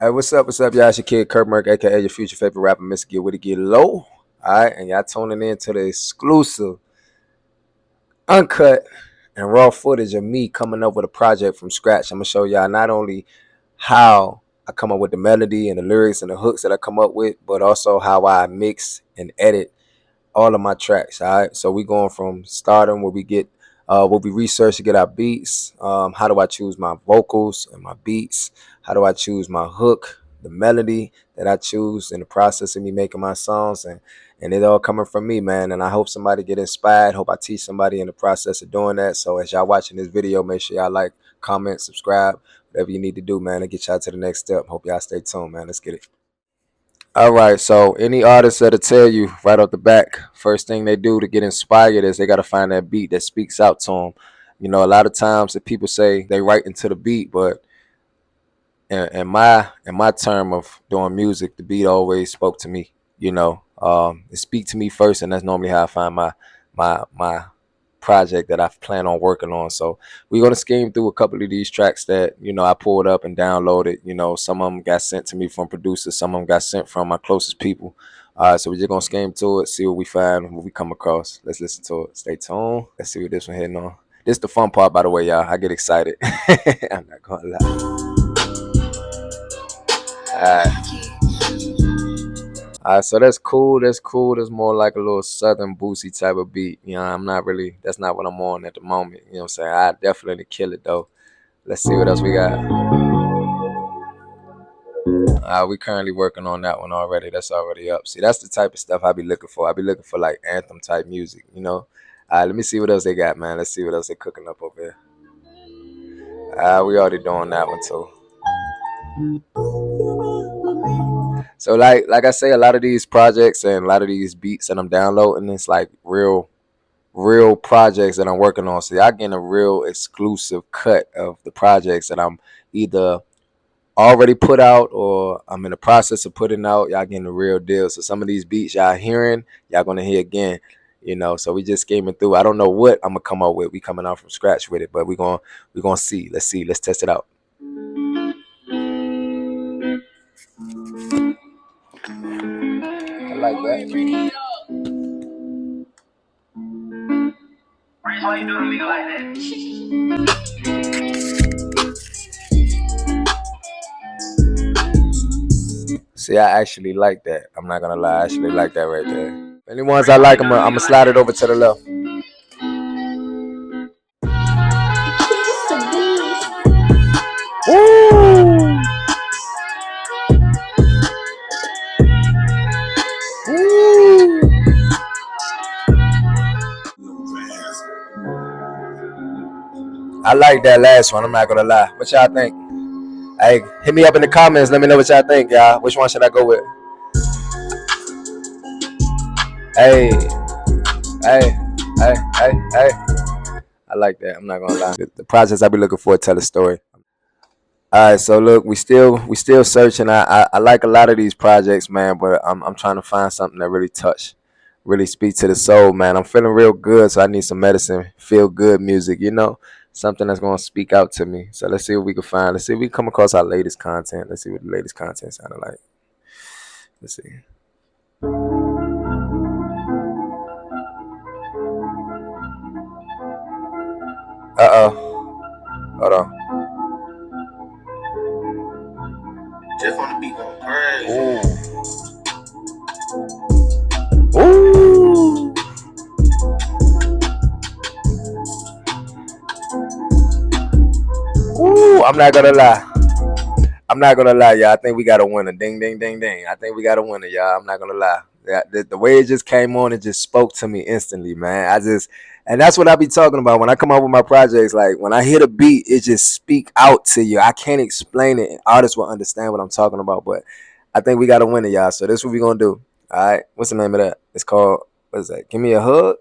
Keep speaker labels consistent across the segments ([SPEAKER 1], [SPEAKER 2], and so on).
[SPEAKER 1] Hey, what's up? What's up, y'all? It's your kid, CurtMurk, aka your future favorite rapper, Mr. Get With It, Get Low. Alright, and y'all tuning in to the exclusive, uncut, and raw footage of me coming up with a project from scratch. I'm gonna show y'all not only how I come up with the melody and the lyrics and the hooks that I come up with, but also how I mix and edit all of my tracks. All right, so we going from starting where we get what we research to get our beats. How do I choose my vocals and my beats? How do I choose my hook, the melody that I choose in the process of me making my songs, and it all coming from me, man. And I hope somebody get inspired. Hope I teach somebody in the process of doing that. So as y'all watching this video, make sure y'all like, comment, subscribe, whatever you need to do, man, to get y'all to the next step. Hope y'all stay tuned, man. Let's get it. All right, so any artist that'll tell you right off the back, first thing they do to get inspired is they got to find that beat that speaks out to them. You know, a lot of times that people say they write into the beat, but in my term of doing music, the beat always spoke to me. You know, it speak to me first, and that's normally how I find my project that I plan on working on. So we're gonna scheme through a couple of these tracks that I pulled up and downloaded. You know, some of them got sent to me from producers, some of them got sent from my closest people. So we're just gonna scheme through it, see what we find, what we come across. Let's listen to it. Stay tuned. Let's see what this one hitting on. This the fun part, by the way, y'all. I get excited. I'm not gonna lie. All right, so that's cool. That's cool. That's more like a little southern boozy type of beat. You know, I'm not really. That's not what I'm on at the moment. You know what I'm saying? I definitely kill it though. Let's see what else we got. We currently working on that one already. That's already up. See, that's the type of stuff I be looking for. I be looking for like anthem type music. You know. Let me see what else they got, man. Let's see what else they cooking up over here. We already doing that one too. So like I say, a lot of these projects and a lot of these beats that I'm downloading, it's like real projects that I'm working on. So y'all getting a real exclusive cut of the projects that I'm either already put out or I'm in the process of putting out. Y'all getting the real deal. So some of these beats y'all hearing, y'all gonna hear again. You know, so we just scheming through. I don't know what I'm gonna come up with. We coming out from scratch with it, but we gonna see. Let's see. Let's test it out. I like that. Why you doing me like that? See, I actually like that. I'm not gonna lie, I actually like that right there. Any ones I like, I'm gonna slide it over to the left. Ooh. Ooh. I like that last one. I'm not gonna lie. What y'all think? Hey, hit me up in the comments. Let me know what y'all think, y'all. Which one should I go with? Hey, hey, hey. I like that. I'm not gonna lie. The process I be looking for tell a story. All right, so look, we still searching. I like a lot of these projects, man, but I'm trying to find something that really speak to the soul, man. I'm feeling real good, so I need some medicine, feel good music, something that's gonna speak out to me. So let's see what we can find. Let's see if we can come across our latest content. Let's see what the latest content sounded like. Let's see. Hold on. Just on the beat going crazy. Ooh. Ooh. I'm not gonna lie. Y'all. I think we got a winner. Ding, ding, ding, ding. I think we got a winner, y'all. I'm not gonna lie. Yeah, the way it just came on, it just spoke to me instantly, man. And that's what I be talking about when I come up with my projects. Like when I hear the beat, it just speak out to you. I can't explain it, and artists will understand what I'm talking about. But I think we got a winner, y'all. So this is what we gonna do. All right. What's the name of that? It's called, what is that? Give Me a Hug.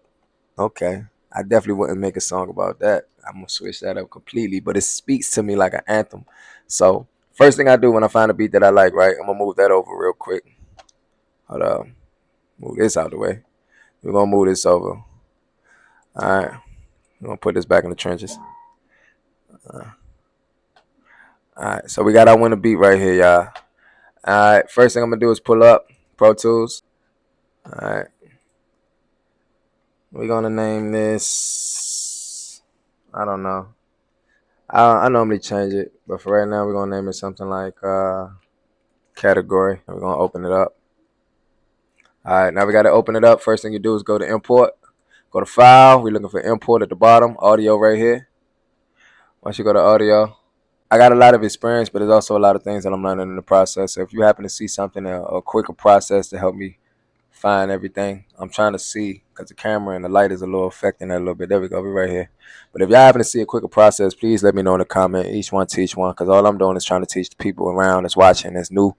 [SPEAKER 1] Okay. I definitely wouldn't make a song about that. I'm gonna switch that up completely, but it speaks to me like an anthem. So first thing I do when I find a beat that I like, right, I'm gonna move that over real quick. Hold up, move this out the way. We're gonna move this over. All right, we're gonna put this back in the trenches. All right, so we got our winner beat right here, y'all. Alright, first thing I'm gonna do is pull up Pro Tools. Alright, we're gonna name this, I don't know. I normally change it, but for right now we're gonna name it something like category. We're gonna open it up. Alright, now we gotta open it up. First thing you do is go to import. Go to file. We're looking for import at the bottom. Audio right here. Once you go to audio, I got a lot of experience, but there's also a lot of things that I'm learning in the process. So if you happen to see something, a quicker process to help me find everything, I'm trying to see, because the camera and the light is a little affecting that a little bit. There we go. We're right here. But if y'all happen to see a quicker process, please let me know in the comment. Each one teach one, because all I'm doing is trying to teach the people around that's watching that's new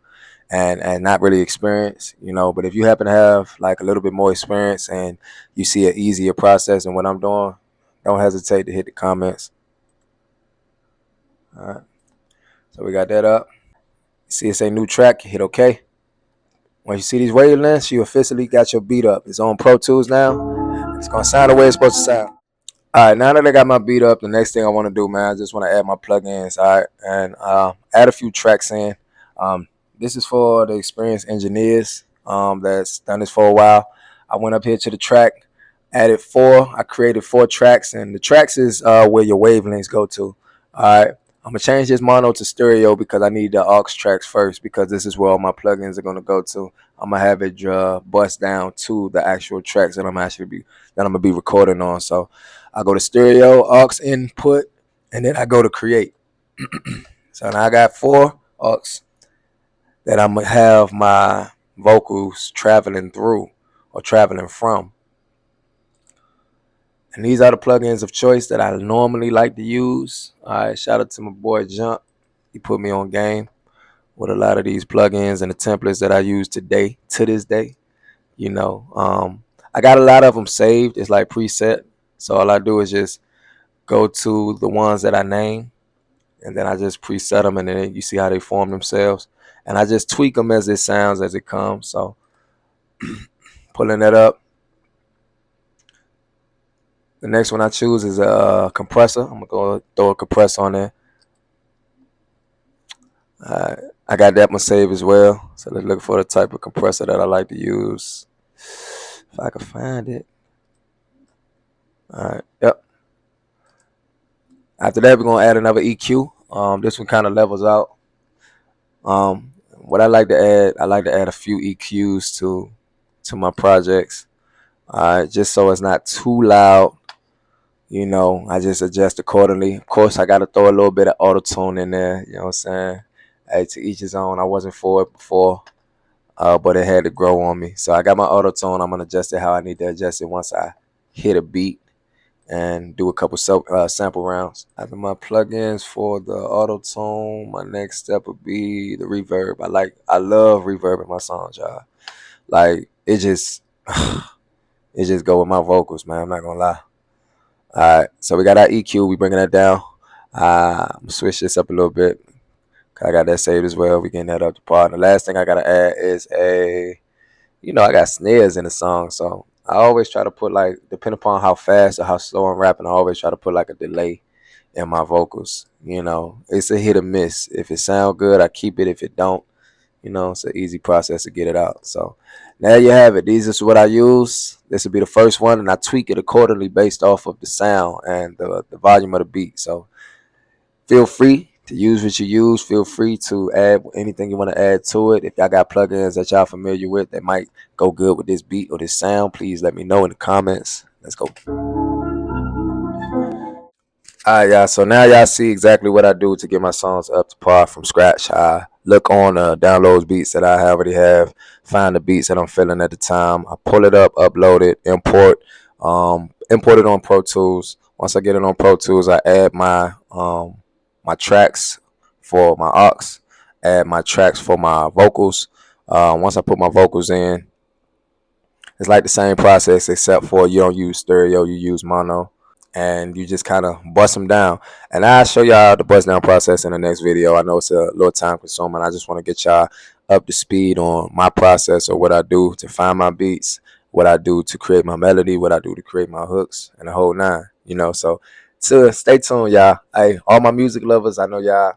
[SPEAKER 1] and not really experienced, you know. But if you happen to have like a little bit more experience and you see an easier process than what I'm doing, don't hesitate to hit the comments. All right. So we got that up. See it say new track, hit OK. Once you see these wavelengths, you officially got your beat up. It's on Pro Tools now. It's gonna sound the way it's supposed to sound. All right, now that I got my beat up, the next thing I want to do, man, I just want to add my plugins, all right, and add a few tracks in. This is for the experienced engineers that's done this for a while. I went up here to the track, added four. I created 4 tracks, and the tracks is where your wavelengths go to. All right, I'm gonna change this mono to stereo because I need the aux tracks first, because this is where all my plugins are gonna go to. I'm gonna have it bust down to the actual tracks that I'm gonna be recording on. So I go to stereo, aux input, and then I go to create. So now I got 4 aux that I'm gonna have my vocals traveling through or traveling from. And these are the plugins of choice that I normally like to use. All right, shout out to my boy Jump. He put me on game with a lot of these plugins and the templates that I use today, to this day. You know, I got a lot of them saved. It's like preset. So all I do is just go to the ones that I name, and then I just preset them, and then you see how they form themselves. And I just tweak them as it sounds, as it comes. So pulling that up. The next one I choose is a compressor. I'm going to throw a compressor on there. I got that one saved as well. So let's look for the type of compressor that I like to use. If I can find it. All right. Yep. After that, we're going to add another EQ. This one kind of levels out. What I like to add a few EQs to my projects. Just so it's not too loud. You know, I just adjust accordingly. Of course, I got to throw a little bit of auto-tune in there. You know what I'm saying? Hey, to each his own. I wasn't for it before, but it had to grow on me. So I got my auto-tune. I'm going to adjust it how I need to adjust it once I hit a beat and do a couple sample rounds. After my plugins for the auto-tune, my next step would be the reverb. I love reverb in my songs, y'all. Like, it just go with my vocals, man. I'm not going to lie. All right, so we got our EQ. We bringing that down. I'm gonna switch this up a little bit. I got that saved as well. We getting that up to par. And the last thing I gotta add is I got snares in the song, so I always try to put, like, depending upon how fast or how slow I'm rapping, I always try to put like a delay in my vocals. You know, it's a hit or miss. If it sound good, I keep it. If it don't, it's an easy process to get it out. So now you have it. These is what I use. This will be the first one, and I tweak it accordingly based off of the sound and the volume of the beat. So feel free to use what you use. Feel free to add anything you want to add to it. If y'all got plugins that y'all familiar with that might go good with this beat or this sound, please let me know in the comments. Let's go. All right, y'all. So now y'all see exactly what I do to get my songs up to par from scratch. I look on downloads beats that I already have, find the beats that I'm feeling at the time. I pull it up, upload it, import it on Pro Tools. Once I get it on Pro Tools, I add my tracks for my aux, add my tracks for my vocals. Once I put my vocals in, it's like the same process except for you don't use stereo, you use mono. And you just kind of bust them down. And I'll show y'all the bust down process in the next video. I know it's a little time consuming. I just want to get y'all up to speed on my process, or what I do to find my beats, what I do to create my melody, what I do to create my hooks, and the whole nine. So stay tuned, y'all. Hey, all my music lovers, I know y'all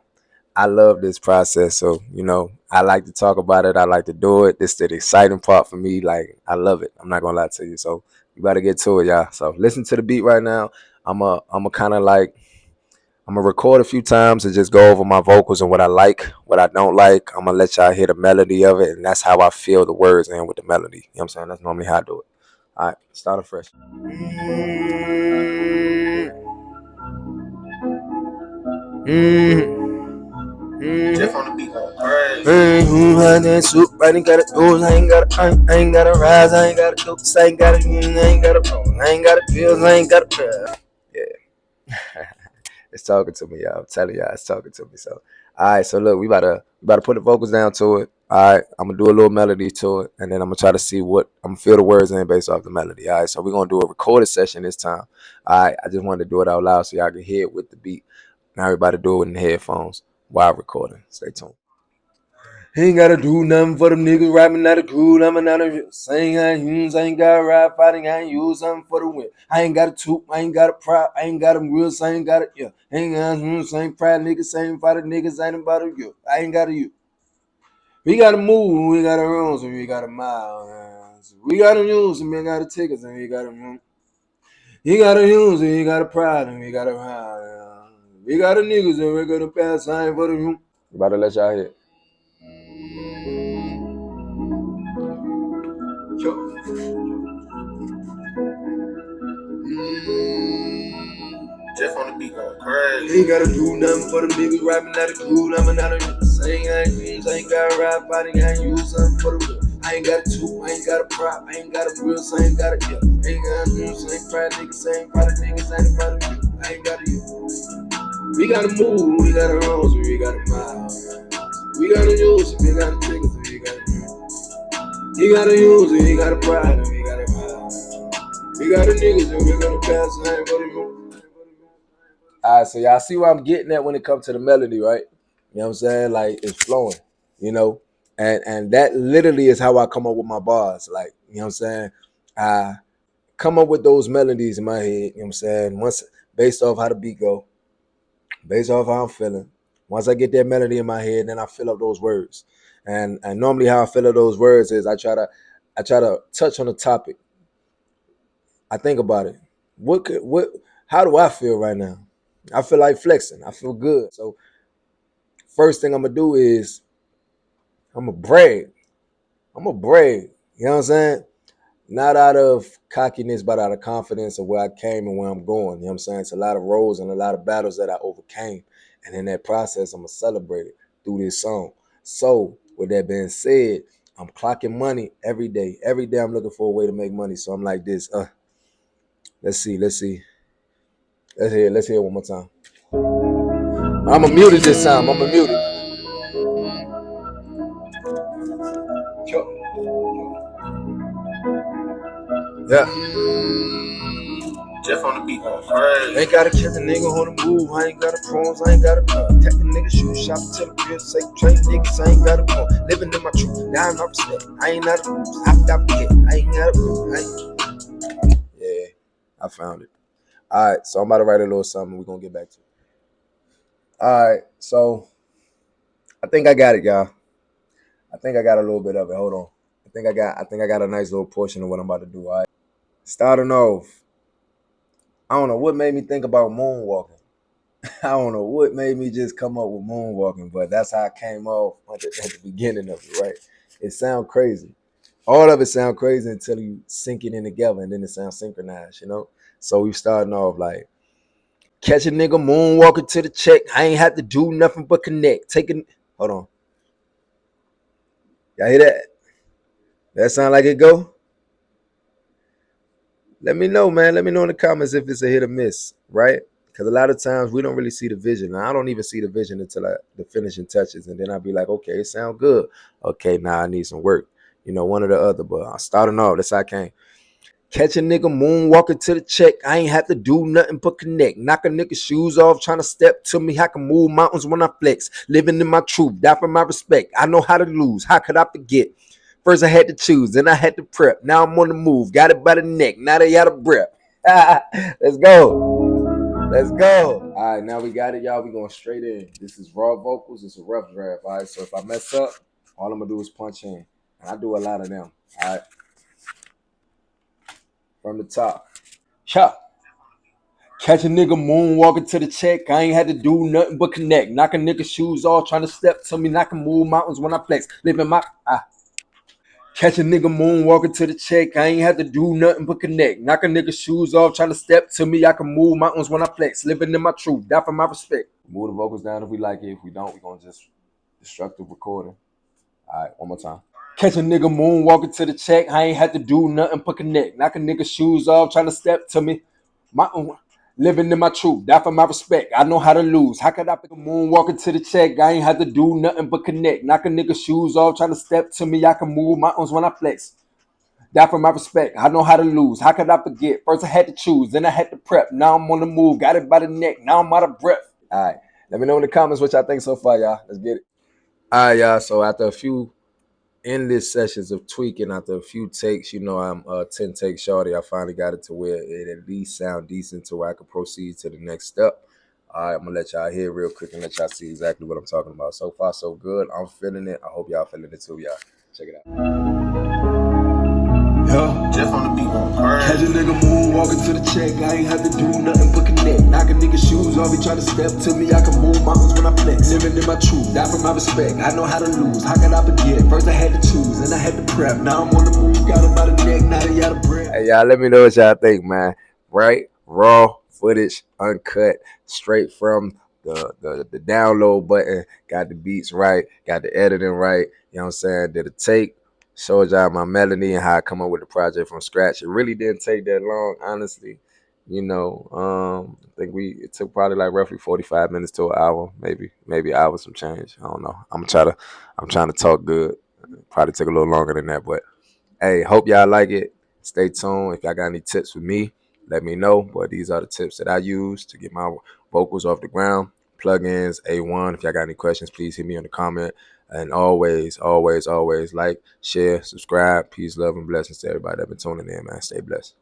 [SPEAKER 1] I love this process. So, I like to talk about it. I like to do it. This is the exciting part for me. Like, I love it. I'm not gonna lie to you. So you gotta get to it, y'all. So listen to the beat right now. I'm a kind of like I'm gonna record a few times and just go over my vocals and what I like, what I don't like. I'm gonna let y'all hear the melody of it, and that's how I feel the words in with the melody. You know what I'm saying? That's normally how I do it. All right, start afresh. Jeff on the beat going crazy. I ain't that soup, I ain't gotta do, I ain't gotta rise, I ain't gotta do, I ain't gotta, I ain't gotta roll, I ain't gotta pills, I ain't gotta. Yeah, it's talking to me, y'all. I'm telling y'all, it's talking to me. So, all right, so look, we about to put the vocals down to it. All right, I'm gonna do a little melody to it, and then I'm gonna try to see what I'm gonna feel the words in based off the melody. All right, so we're gonna do a recorded session this time. All right, I just wanted to do it out loud so y'all can hear it with the beat. Now everybody do it in the headphones while recording. Stay tuned. Ain't gotta do nothing for them niggas rapping out of cool. I'm not a saying I ain't use, I ain't got to ride fighting, I ain't use something for the win. I ain't got a toot, I ain't got a pride, I ain't got a real, I ain't got it, yeah. Ain't got a same pride niggas, same fighter niggas, ain't about a you. I ain't got a you. We gotta move, we gotta run, so we gotta mile. So we gotta use, and we gotta tickets, and we gotta move. You gotta use, and you gotta pride, and we gotta ride. We got a niggas, and we're gonna pass, I ain't for the you. About to let y'all hear. Jeff on the beat going crazy. Ain't gotta do nothing for the niggas rapping out of cool. I'm not a saying I ain't use, I ain't got a rap fighting, I ain't use something for the real. I ain't got a two, I ain't got a prop, I ain't got a real, so I ain't got a yeah. Ain't got a new, same pride niggas, same pride niggas, ain't about a you. I ain't got a you. We gotta move, we gotta run, so we gotta mile. We gotta use, we gotta take it, we gotta use. You gotta use it, you gotta pride, and we gotta mile. We got a niggas, and we gonna pass, I ain't for the you. All right, so y'all see where I'm getting at when it comes to the melody, right? You know what I'm saying? Like it's flowing, and that literally is how I come up with my bars. Like, you know what I'm saying? I come up with those melodies in my head, you know what I'm saying? Once based off how the beat go, based off how I'm feeling. Once I get that melody in my head, then I fill up those words. And normally how I fill up those words is I try to touch on the topic. I think about it. How do I feel right now? I feel like flexing. I feel good. So first thing I'm gonna do is I'm gonna brag. I'm gonna brag. You know what I'm saying? Not out of cockiness, but out of confidence of where I came and where I'm going. You know what I'm saying? It's a lot of roads and a lot of battles that I overcame. And in that process, I'm gonna celebrate it through this song. So with that being said, I'm clocking money every day. Every day I'm looking for a way to make money. So I'm like this. Let's see. Let's hear it one more time. I'm gonna mute it this time. I'm gonna mute it. Yeah. Jeff on the beat going crazy. Ain't gotta kill the nigga on the move. I ain't got a pros. I ain't got a take the nigga shoe shop till the bill say train niggas. I ain't got a phone. Living in my truth. Now I'm not respect. I ain't not a lose. I forget. I ain't got a lose. Yeah, I found it. All right, so I'm about to write a little something. We're gonna get back to it. All right, so I think I got it, y'all. I think I got a little bit of it. Hold on. I think I got a nice little portion of what I'm about to do. All right. Starting off, I don't know what made me think about moonwalking. I don't know what made me just come up with moonwalking, but that's how I came off at the beginning of it, right? It sounds crazy. All of it sounds crazy until you sync it in together, and then it sounds synchronized. So we starting off like, catch a nigga moonwalking to the check. I ain't have to do nothing but connect. Hold on. Y'all hear that? That sound like it go? Let me know, man. Let me know in the comments if it's a hit or miss, right? Because a lot of times we don't really see the vision. I don't even see the vision until the finishing touches. And then I'll be like, okay, it sounds good. Okay, now I need some work. One or the other. But I'm starting off. That's how I came. Catch a nigga moonwalking to the check. I ain't have to do nothing but connect. Knock a nigga shoes off, trying to step to me. I can move mountains when I flex. Living in my truth, die for my respect. I know how to lose. How could I forget? First I had to choose, then I had to prep. Now I'm on the move. Got it by the neck. Now they out of breath. Let's go. Let's go. All right, now we got it, y'all. We going straight in. This is raw vocals. It's a rough draft. All right, so if I mess up, all I'm gonna do is punch in, and I do a lot of them. All right, from the top. Chop. Catch a nigga moonwalking to the check. I ain't had to do nothing but connect. Knock a nigga shoes off, trying to step to me. I can move mountains when I flex. Living my Catch a nigga moonwalking to the check. I ain't had to do nothing but connect. Knock a nigga shoes off, trying to step to me. I can move mountains when I flex. Living in my truth. Die for my respect. Move the vocals down if we like it. If we don't, we gonna just destructive recording. All right, one more time. Catch a nigga moonwalking to the check. I ain't had to do nothing but connect. Knock a nigga shoes off, trying to step to me. My living in my truth. Die for my respect. I know how to lose. How could I pick a moonwalking to the check? I ain't had to do nothing but connect. Knock a nigga shoes off, trying to step to me. I can move mountains when I flex. Die for my respect. I know how to lose. How could I forget? First I had to choose, then I had to prep. Now I'm on the move. Got it by the neck. Now I'm out of breath. All right. Let me know in the comments what y'all think so far, y'all. Let's get it. All right, y'all. So after a few endless sessions of tweaking, after a few takes, you know, I'm 10 takes shorty. I finally got it to where it at least sound decent to where I could proceed to the next step. All right, I'm gonna let y'all hear real quick and let y'all see exactly what I'm talking about. So far, so good. I'm feeling it. I hope y'all feeling it too, y'all. Check it out. Yeah. Jeff on the beat on Catch a nigga moonwalking to the check. I ain't had to do nothing but connect. Knock a nigga shoes off, he try to step to me. I can move mountains when I flex. Living in my truth, die for my respect. I know how to lose. How could I forget? First I had to choose, then I had to prep. Now I'm on the move, got him by the neck. Now he out of breath. Hey y'all, let me know what y'all think, man. Right, raw footage, uncut, straight from the download button. Got the beats right, got the editing right. You know what I'm saying? Did a take. Showed y'all my melody and how I come up with the project from scratch. It really didn't take that long, honestly. You know, I think it took probably like roughly 45 minutes to an hour, maybe hour some change. I don't know. I'm trying to talk good. Probably took a little longer than that, but hey, hope y'all like it. Stay tuned. If y'all got any tips for me, let me know. But these are the tips that I use to get my vocals off the ground. Plugins, A1. If y'all got any questions, please hit me in the comment. And always, always, always like, share, subscribe. Peace, love, and blessings to everybody that been tuning in, man. Stay blessed.